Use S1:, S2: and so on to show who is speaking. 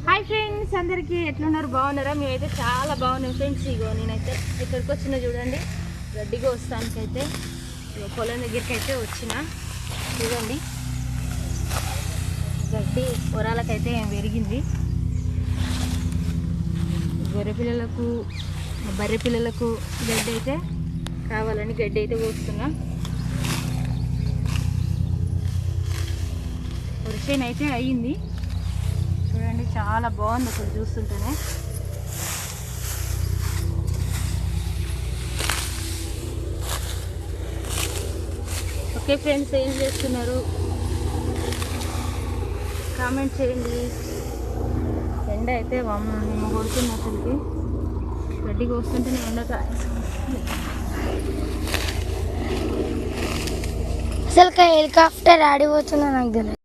S1: Hi friends, అందరికీ ఎట్లున్నారు? బాగున్నారా? మేమైతే చాలా బాగున్నాం ఫ్రెండ్స్. ఇగో నేనైతే ఇక్కడికి వచ్చిన చూడండి, గడ్డిగా వస్తానికైతే పొలం దగ్గరికి అయితే వచ్చిన. చూడండి, గడ్డి పొరాలకైతే పెరిగింది. గొర్రె పిల్లలకు, బర్రె పిల్లలకు గడ్డి అయితే కావాలని గడ్డి అయితే కోస్తున్నా. వరిసేను అయితే అయ్యింది చూడండి, చాలా బాగుంది అసలు చూస్తుంటేనే. ఓకే ఫ్రెండ్స్, ఏం చేస్తున్నారు కామెంట్ చేయండి. ఎండ అయితే మేము కొడుతున్న అసలుకి గడ్డికి వస్తుంటేనే ఎండ
S2: అసలు హెలికాప్టర్ ఆడిపోతుందో నాకు తెలియదు.